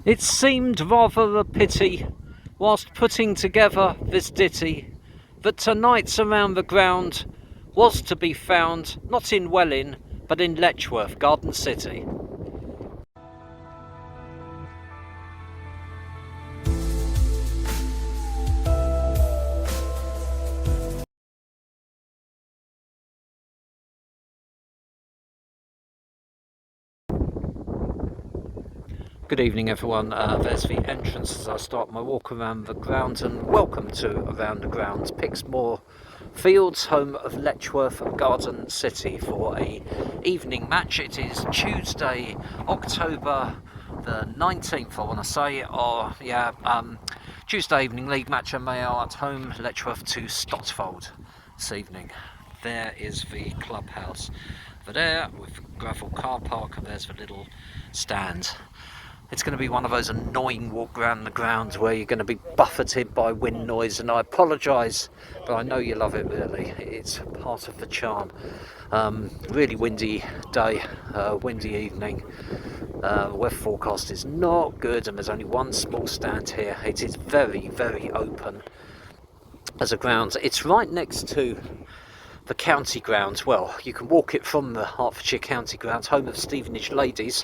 It seemed rather a pity, whilst putting together this ditty, that tonight's around the ground was to be found not in Welling, but in Letchworth, Garden City. Good evening everyone, there's the entrance as I start my walk around the grounds, and welcome to Around the Grounds, Pixmoor Fields, home of Letchworth Garden City, for a evening match. It is Tuesday, October the 19th I want to say, Tuesday evening league match, and they are at home, Letchworth to Stotfold this evening. There is the clubhouse over there with the gravel car park, and there's the little stand. It's going to be one of those annoying walk around the grounds where you're going to be buffeted by wind noise, and I apologise, but I know you love it really. It's part of the charm. Really windy day, windy evening. The weather forecast is not good, and there's only one small stand here. It is very, very open as a ground. It's right next to the county grounds. Well, you can walk it from the Hertfordshire County Grounds, home of Stevenage Ladies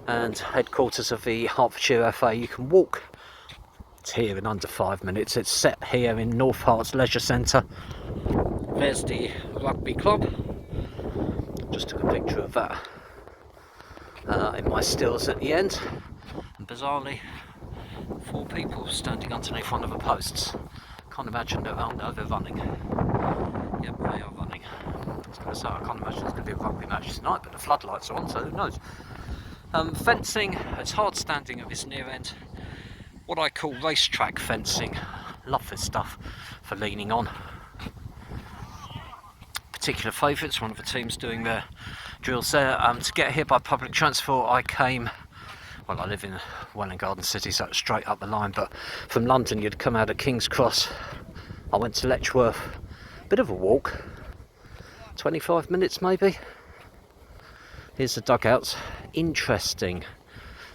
and headquarters of the Hertfordshire FA. You can walk. It's here in under 5 minutes. It's set here in North Herts Leisure Centre. There's the rugby club. Just took a picture of that in my stills at the end. And bizarrely, 4 people standing underneath one of the posts. Can't imagine they're running. Yep, they are running. I was going to say, I can't imagine there's going to be a rugby match tonight, but the floodlights are on, so who knows. Fencing, it's hard standing at this near end. What I call racetrack fencing. Love this stuff for leaning on. Particular favourites, one of the teams doing their drills there. To get here by public transport, I live in Welling Garden City, so it's straight up the line, but from London you'd come out of King's Cross. I went to Letchworth, bit of a walk, 25 minutes maybe. Here's the dugouts. Interesting,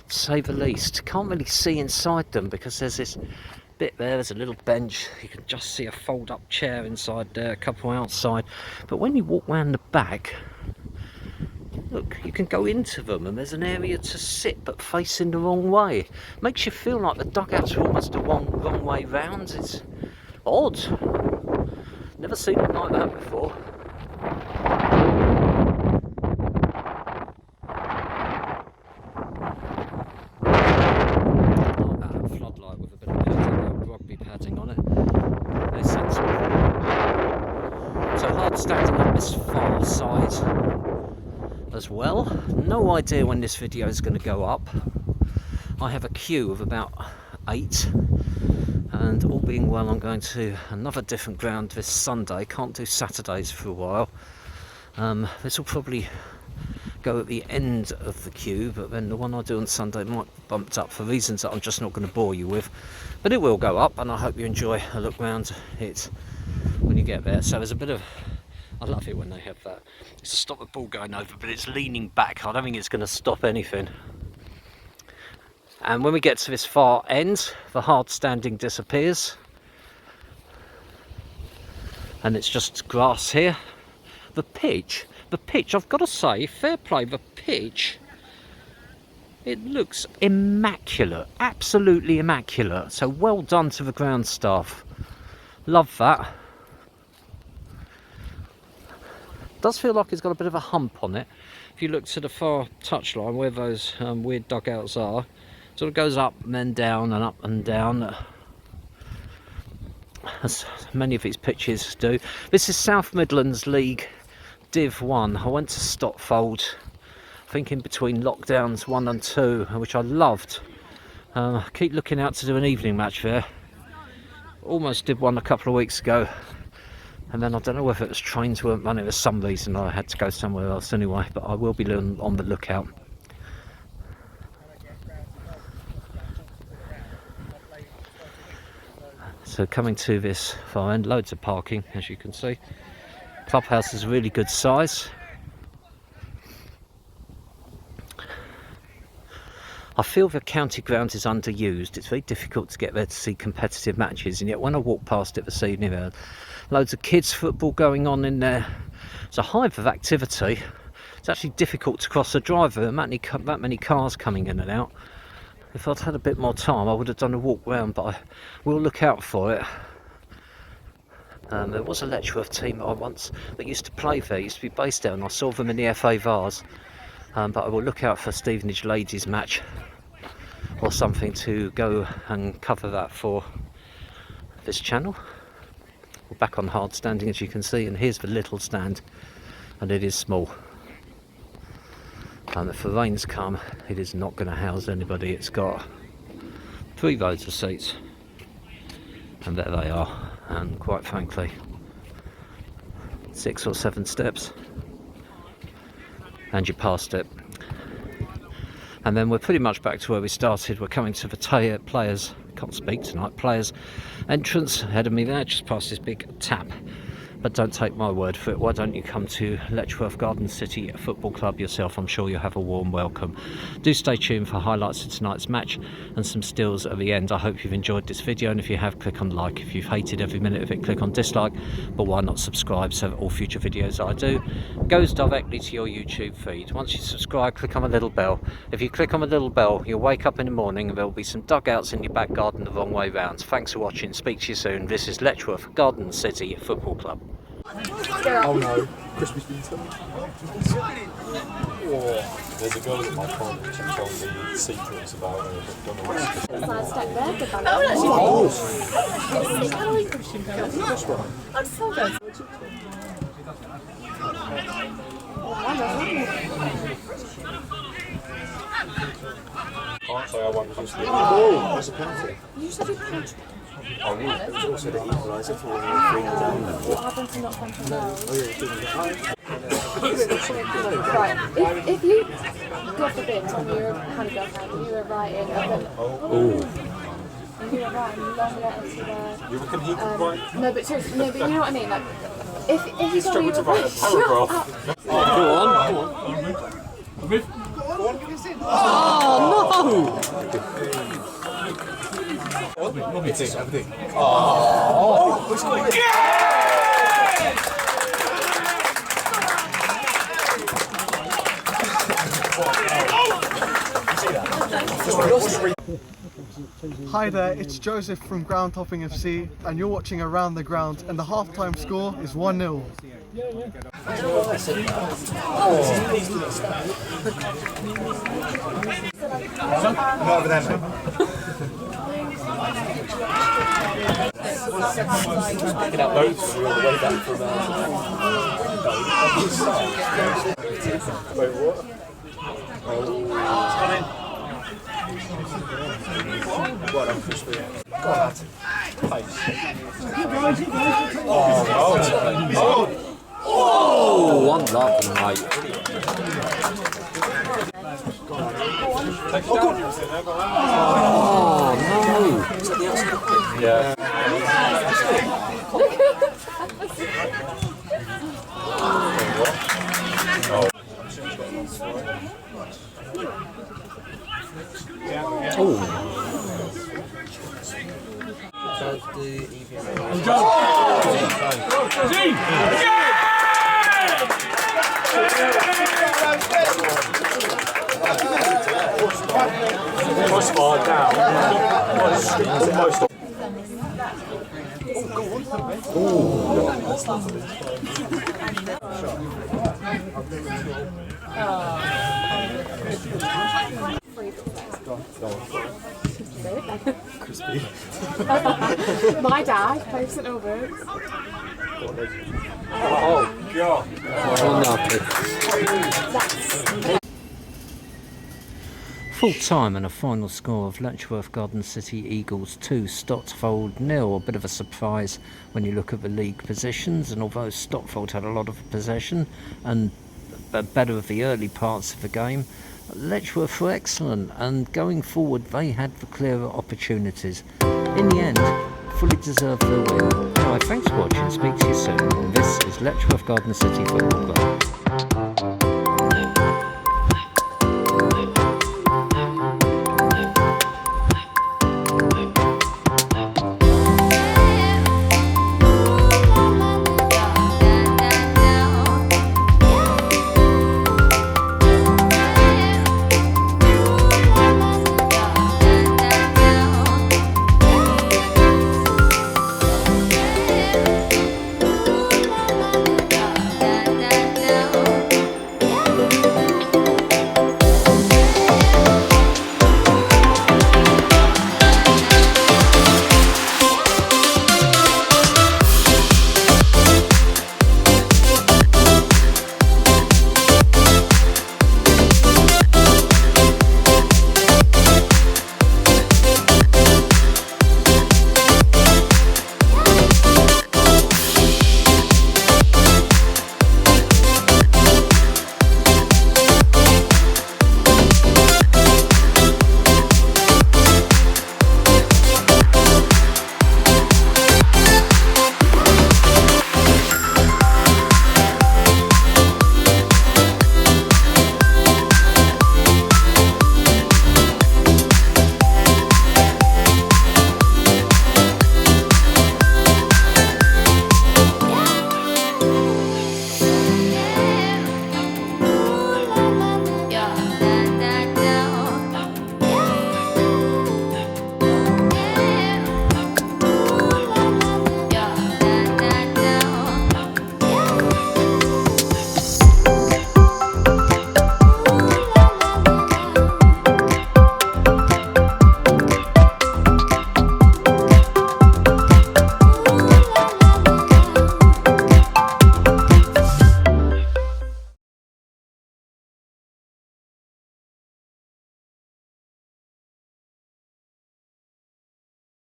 to say the least. Can't really see inside them because there's this bit there, there's a little bench. You can just see a fold-up chair inside there, a couple outside. But when you walk round the back, look, you can go into them, and there's an area to sit but facing the wrong way. Makes you feel like the dugouts are almost the wrong way round. It's odd. Never seen it like that before. Floodlight with a bit of padding, rugby padding on it. Very sensible. So hard standing up this far side as well. No idea when this video is going to go up. I have a queue of about 8, and all being well I'm going to another different ground this Sunday. Can't do Saturdays for a while. This will probably go at the end of the queue, but then the one I do on Sunday might be bumped up for reasons that I'm just not going to bore you with, but it will go up, and I hope you enjoy a look round it when you get there. So there's a bit of, I love it when they have that. It's to stop the ball going over, but it's leaning back. I don't think it's going to stop anything. And when we get to this far end, the hard standing disappears, and it's just grass here. The pitch, I've got to say, fair play, the pitch, it looks immaculate, absolutely immaculate. So well done to the ground staff. Love that. Does feel like it's got a bit of a hump on it. If you look to the far touchline where those weird dugouts are, sort of goes up and then down and up and down, as many of these pitches do. This is South Midlands League Div 1. I went to Stotfold, I think in between lockdowns 1 and 2, which I loved. Keep looking out to do an evening match there. Almost did one a couple of weeks ago, and then I don't know whether it was trains weren't running. There's some reason I had to go somewhere else anyway, but I will be on the lookout. So coming to this far end, loads of parking as you can see. Clubhouse is a really good size. I feel the county ground is underused. It's very difficult to get there to see competitive matches, and yet when I walked past it this evening, there were loads of kids football going on in there. It's a hive of activity. It's actually difficult to cross the drive. There are that many cars coming in and out. If I'd had a bit more time, I would have done a walk round, but I will look out for it. There was a Letchworth team that used to play there, used to be based there, and I saw them in the FA Vars. But I will look out for Stevenage Ladies match or something to go and cover that for this channel. We're back on hard standing, as you can see, and here's the little stand, and it is small. And if the rains come, it is not going to house anybody. It's got 3 rows of seats, and there they are, and quite frankly 6 or 7 steps and you're past it. And then we're pretty much back to where we started. We're coming to the players, can't speak tonight, players entrance ahead of me there, just past this big tap. But don't take my word for it. Why don't you come to Letchworth Garden City Football Club yourself? I'm sure you'll have a warm welcome. Do stay tuned for highlights of tonight's match and some stills at the end. I hope you've enjoyed this video, and if you have, click on like. If you've hated every minute of it, click on dislike. But why not subscribe, so that all future videos that I do goes directly to your YouTube feed. Once you subscribe, click on the little bell. If you click on the little bell, you'll wake up in the morning and there'll be some dugouts in your back garden the wrong way round. Thanks for watching. Speak to you soon. This is Letchworth Garden City Football Club. Oh no, Christmas pizza. There's a girl at my college who told me secrets about McDonald's. I'm so good. Can't say I won't just do it. Oh, that's a penalty. You said it penalty. I would. It was also the equaliser for when we were 3 down. What happened to not punching those? Oh yeah, doing Right, if you, God forbid, on your handgun hand, you were writing you were writing long letters to the... You reckon he could write? No, but seriously, no, but you know what I mean? Like, if you struggled to write a paragraph. Go on. Oh Everything. Hi there, it's Joseph from Ground Topping FC, and you're watching Around the Ground, and the half-time score is 1-0. Not over there, mate. Picking up notes when we were on the way back from Wait, what? What, I'm crispy. Go on, lad. Oh, one love, mate. Oh, no. Yeah. Crossbar down. Almost. Crispy. My dad plays St Albans. Oh, God. Full time and a final score of Letchworth Garden City Eagles 2, Stotfold 0. A bit of a surprise when you look at the league positions, and although Stotfold had a lot of possession and better of the early parts of the game, Letchworth were excellent, and going forward they had the clearer opportunities. In the end, fully deserved their win. Alright, thanks for watching, speak to you soon. This is Letchworth Garden City Football Club.